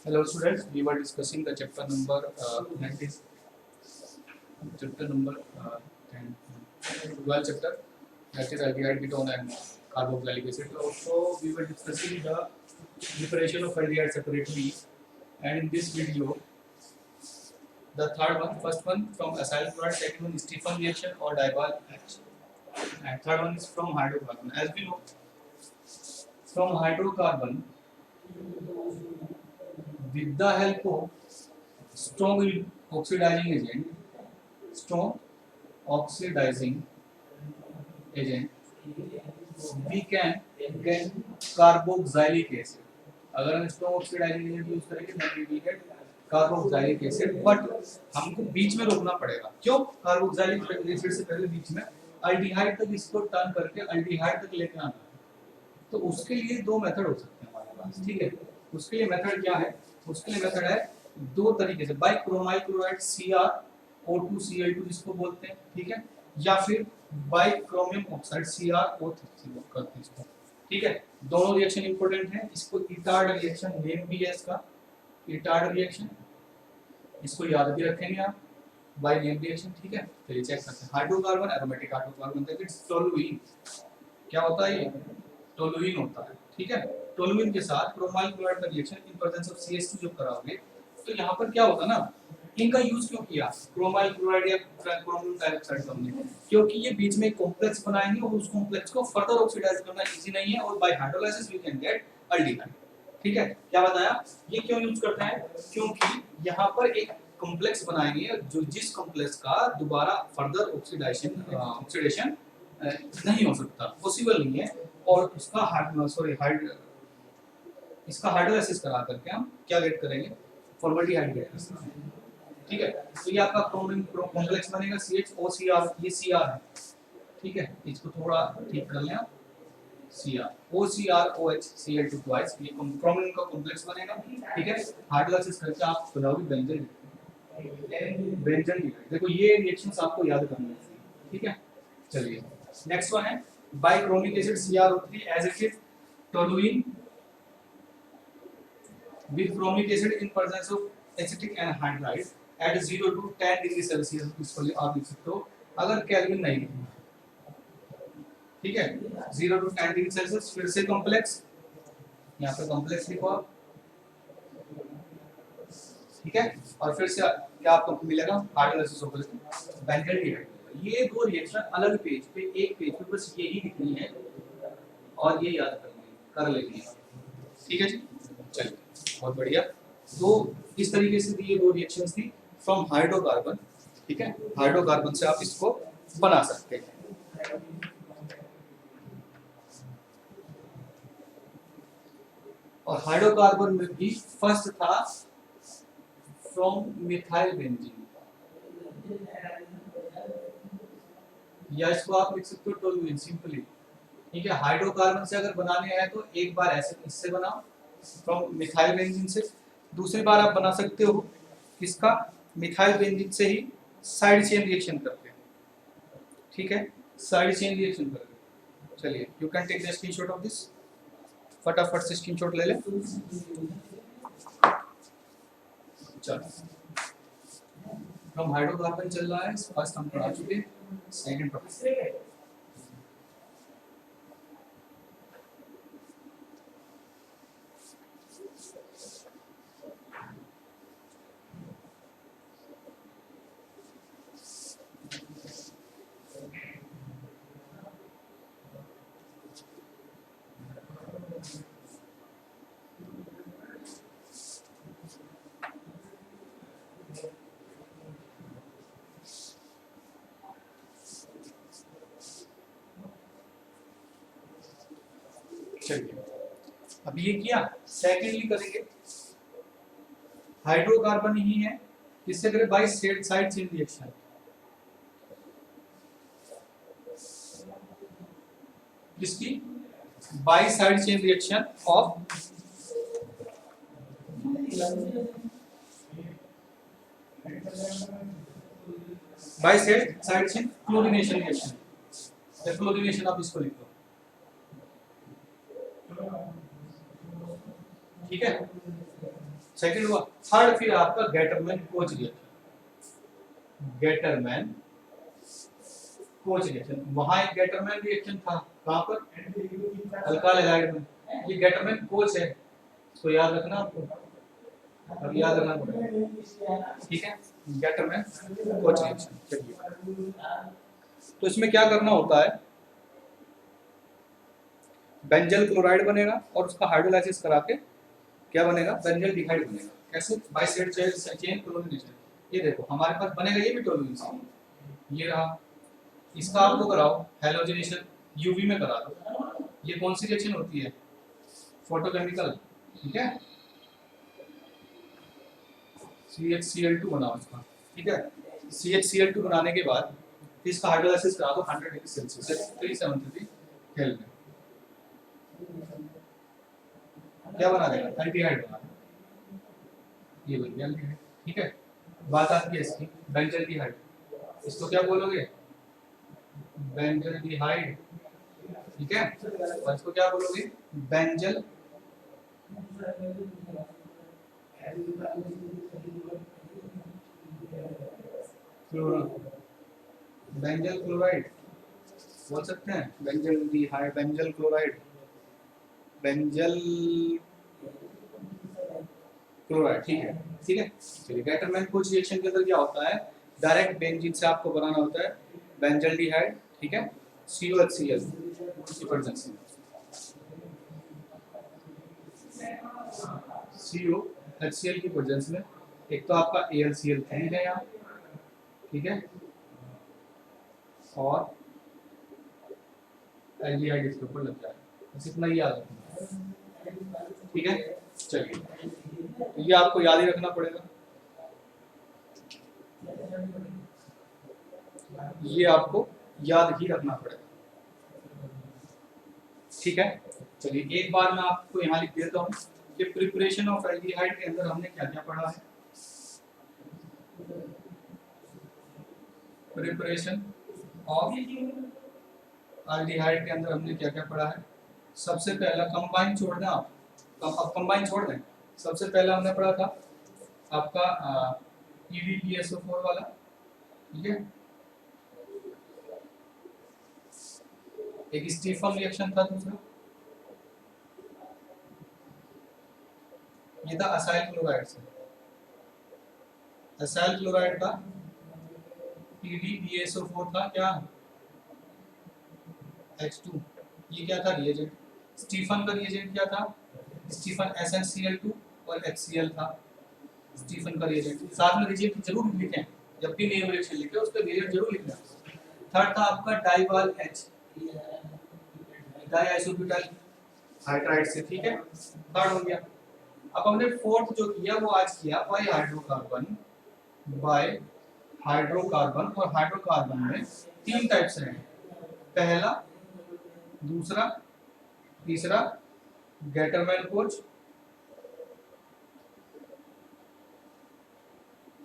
Hello students, we were discussing the chapter number that is chapter number 10, 12 chapter, that is aldehyde, ketone and carboxylic acid. Also we were discussing the preparation of aldehyde separately, and in this video the third one, first one from acyl chloride, second one is Stephan reaction or Dybal reaction, and third one is from hydrocarbon. As we know, from hydrocarbon, with the help of strong oxidizing agent, strong oxidizing agent, we can get carboxylic acid. अगर हम strong oxidising agent use करेंगे then we will get carboxylic acid, but हमको बीच में रोकना पड़ेगा. क्यों? Carboxylic acid से पहले बीच में अल्डिहाइड तक इसको टर्न करके अल्डिहाइड तक लेके आना है. तो उसके लिए दो मेथड हो सकते हैं हमारे पास. ठीक है, उसके लिए मेथड क्या है? उसके लिए मेथड है दो तरीके से, बाई क्रोमाइल क्लोराइड CrO2Cl2 जिसको बोलते हैं. ठीक है, या फिर बाई क्रोमियम ऑक्साइड CrO3 करते हैं इसको. ठीक है, दोनों रिएक्शन इंपॉर्टेंट है. इसको इटार्ड रिएक्शन नेम भी है इसका, इटार्ड रिएक्शन, इसको याद भी रखेंगे आप, बाय नेम रिएक्शन. ठीक है, चलिए चेक करते हैं. Hydrocarbon, aromatic hydrocarbon, that is toluene. क्या होता है ये? टोलुइन होता है. ठीक है, टोलुइन के साथ क्रोमाइल क्लोराइड का reaction in presence of CH2 जब कराओगे तो यहाँ पर क्या होगा ना, इनका यूज क्यों किया क्रोमाइल क्लोराइड या क्रोमियम डाइऑक्साइड का हमने? क्योंकि ये बीच में एक कॉम्प्लेक्स बनाएंगे और उस कॉम्प्लेक्स को फर्दर ऑक्सीडाइज करना इजी नहीं है, और by hydrolysis we can get aldehyde. ठीक है, क्या बताया? ये क्यों यूज करते हैं? क्योंकि यहाँ पर एक कॉम्प्लेक्स बनाएंगे जो जिस कॉम्प्लेक्स का दोबारा फर्दर ऑक्सीडेशन नहीं हो सकता, पॉसिबल नहीं है, और उसका इसका हाइड्रोलाइसिस करा करके हम क्या गेट करेंगे? फॉर्मल्डिहाइड गेट करेंगे. ठीक है, तो ये आपका क्रोमियम कॉम्प्लेक्स बनेगा CHOCr, ये Cr है. ठीक है, इसको थोड़ा ठीक कर लें आप. Cr OCrOH Cl2 ट्वाइस, ये क्रोमियम का कॉम्प्लेक्स बनेगा. ठीक है, हाइड्रोलाइसिस करके आप बनाओगे बेंजीन. देखो ये रिएक्शंस आपको याद करनी है. ठीक है, चलिए नेक्स्ट वन है bichromic acid CrO3 as it is toluene with chromic acid in presence of acetic anhydride at 0 to 10 degree Celsius. इसको आप लिख सकते हो अगर केल्विन नहीं लिखना. ठीक है, 0 to 10 डिग्री सेल्सियस. फिर से कॉम्प्लेक्स, यहाँ पे कॉम्प्लेक्स लिखो आप. ठीक है, और फिर से क्या आपको मिलेगा? हाइड्रोलाइसिस होकर बेंजीन. ये दो रिएक्शन अलग पेज पे, एक पेज पे बस यही लिखनी है और ये याद कर लेनी है. ठीक है जी, चलिए बहुत बढ़िया. तो इस तरीके से ये दो रिएक्शंस थी फ्रॉम हाइड्रोकार्बन. ठीक है, हाइड्रोकार्बन से आप इसको बना सकते हैं. और हाइड्रोकार्बन में भी फर्स्ट था फ्रॉम मिथाइल बेंजीन, या इसको आप लिख सकते हो टोलुइन सिंपली. ठीक है, हाइड्रोकार्बन से अगर बनाने हैं तो एक बार ऐसे इससे बनाओ फ्रॉम मिथाइल बेंजीन से, दूसरी बार आप बना सकते हो किसका? मिथाइल बेंजीन से ही साइड चेन रिएक्शन करके. ठीक है, साइड चेन रिएक्शन करके. चलिए you can take the screenshot of this, फटाफट से स्क्रीनशॉट ले ले. चलो, फ्रॉम हाइड्रोकार्बन चल रहा है, फर्स्ट हम पढ़ा चुके, सेकंड टॉपिक. चलिए अब ये किया, सेकेंडली करेंगे. हाइड्रोकार्बन ही है, किससे करें? By side chain reaction. किसकी? By side chain reaction of by side chain chlorination reaction. Chlorination आप इसको लिख दो. ठीक है, सेकंड हुआ। थर्ड फिर आपका Gattermann coach reaction. Gattermann coach reaction, वहां एक गेटरमैन रिएक्शन था, कहां पर, अल्काइल हैलाइड में। ये गेटरमैन कोच है, तो याद रखना आपको, अब याद रखना पड़ेगा, ठीक है। Gattermann coach reaction. चलिए, तो इसमें क्या करना होता है, बेंजल क्लोराइड बनेगा और उसका हाइड्रोलाइसिस करा के क्या बनेगा, बेंजल डिहाइड बनेगा। कैसे, बाय साइड चेन क्लोरीनेशन। ये देखो हमारे पास बनेगा ये भी टोलुइन, ये रहा। इसका आपको कराओ हैलोजनेशन, यूवी में करा दो। ये कौन सी रिएक्शन होती है, फोटोकेमिकल, ठीक है। CHCl2 बनाओ इसका, ठीक है। CHCl2 बनाने के बाद इसका हाइड्रोलाइसिस करा दो 100 डिग्री सेल्सियस 373 केल्विन। क्या बना देगा, एल्डिहाइड बना देगा, ये बन गया एल्डिहाइड, ठीक है। बात आती है इसकी बेंजल्डिहाइड, इसको क्या बोलोगे, बेंजल्डिहाइड, ठीक है। और इसको क्या बोलोगे, बेंजल बेंजल क्लोराइड बोल सकते हैं, benzaldehyde, benzal chloride, benzal chloride, ठीक है, ठीक है। चलिए, गेटरमैन कोच रिएक्शन के अंदर क्या होता है, डायरेक्ट बेंजीन से आपको बनाना होता है बेंजल डिहाइड, ठीक है, COHCl की प्रेजेंस में, COHCl की प्रेजेंस में। एक तो आपका AlCl3 है यहाँ, ठीक है, और एल्डिहाइड इसके ऊपर लग जाए, बस इतना ही याद रखना, ठीक है। चलिए, तो ये आपको याद ही रखना पड़ेगा, ये आपको याद ही रखना पड़ेगा, ठीक है। चलिए, एक बार मैं आपको यहाँ लिख देता हूँ कि प्रिपरेशन ऑफ एल्डिहाइड के अंदर हमने क्या क्या पढ़ा है। प्रिपरेशन ऑफ एल्डिहाइड के अंदर हमने क्या क्या पढ़ा है। सबसे पहला कंबाइन छोड़ दें आप, अब कंबाइन छोड़ दें। सबसे पहला हमने पढ़ा था आपका EDPSO4 वाला, ठीक है। एक स्टीफन रिएक्शन था दूसरा, ये था असाइल क्लोराइड से, असाइल क्लोराइड का EDPSO4 था क्या, H2। ये क्या था रिएजेंट, स्टीफन का रिएजेंट क्या था, स्टीफन SnCl2 और HCl था स्टीफन का रिएजेंट। साथ में रिएजेंट जरूर लिखें, जब भी नेम रिएक्शन लिखें उस पर रिएजेंट जरूर लिखना। थर्ड था आपका डाइवाल H, डाइआइसोब्यूटाइल हाइड्राइड से, ठीक है, थर्ड हो गया। अब हमने फोर्थ जो किया वो आज किया बाय हाइड्रोकार्बन, बाय हाइड्रोकार्बन। और हाइड्रोकार्बन में तीन टाइप्स हैं, पहला, दूसरा, तीसरा, गेटरमैन कोच,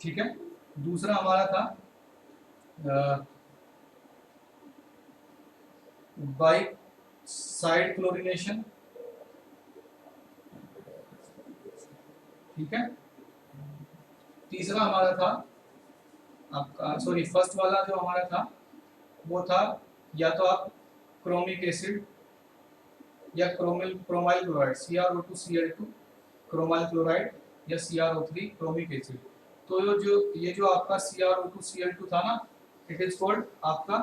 ठीक है। दूसरा हमारा था बाई साइड क्लोरीनेशन, ठीक है। तीसरा हमारा था आपका, सॉरी, फर्स्ट वाला जो हमारा था वो था या तो आप क्रोमिक एसिड या chromyl chloride, CrO2Cl2 chromyl chloride या CrO3 क्रोमिक एसिड। तो ये जो आपका CrO2Cl2 था ना, इट इज कॉल्ड आपका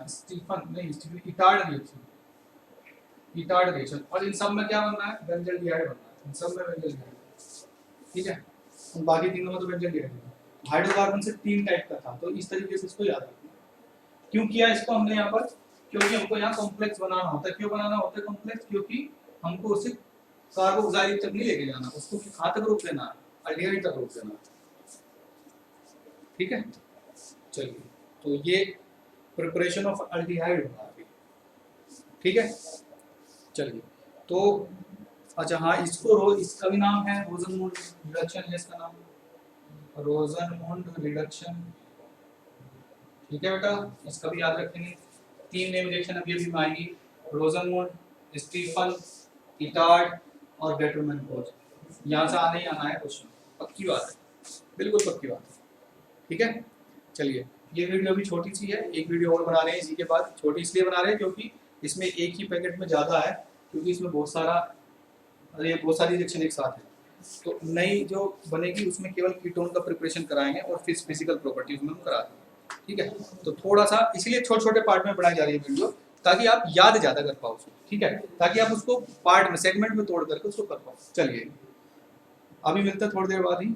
स्टीफन नहीं Stephen Etard reaction, Etard reaction. और इन सब में क्या बनना है, बेंजल डिहाइड बनना है, इन सब में बेंजल डिहाइड, ठीक है। और बाकी तीनों में तो बेंजल डिहाइड है। हाइड्रोकार्बन से तीन टाइप का था, तो इस तरीके से इसको याद रखना। क्यों किया इसको हमने यहाँ पर, क्योंकि हमको यहाँ कॉम्प्लेक्स बनाना होता है। क्यों बनाना होता है कॉम्प्लेक्स, क्योंकि हमको उसे कार्बोक्सिलिक तक नहीं लेके जाना, उसको कहाँ तक रोक देना है, एल्डिहाइड तक रोक देना, ठीक है। चलिए, तो ये प्रिपरेशन ऑफ एल्डिहाइड होगा अभी, ठीक है। चलिए, तो अच्छा हाँ, इसका भी नाम है रोजनमूड रिडक्शन है, इसका नाम रोजनमूड रिडक्शन, ठीक है बेटा, इसका भी याद रखेंगे। तीन नेम रिएक्शन अभी अभी में आएगी, रोजनमूड, स्टीफन, इटार्ड और गेटरमैन कोच। यहाँ से आना ही आना है क्वेश्चन, पक्की बात है, बिल्कुल पक्की बात है। ठीक है, चलिए ये वीडियो अभी छोटी सी है, एक वीडियो और बना रहे हैं इसी के बाद। छोटी इसलिए बना रहे हैं क्योंकि इसमें एक ही पैकेट में ज़्यादा है, क्योंकि इसमें बहुत सारी रिएक्शन एक साथ है। तो नई जो बनेगी उसमें केवल कीटोन का प्रिपरेशन कराएंगे और फिर फिजिकल प्रॉपर्टीज में हम करा देंगे। ठीक है, तो थोड़ा सा इसलिए छोटे छोटे पार्ट में बनाई जा रही है वीडियो, ताकि आप याद ज़्यादा कर पाओ उसको। ठीक है, ताकि आप उसको पार्ट में सेगमेंट में तोड़ करके उसको कर पाओ। चलिए अभी मिलता है थोड़ी देर बाद ही।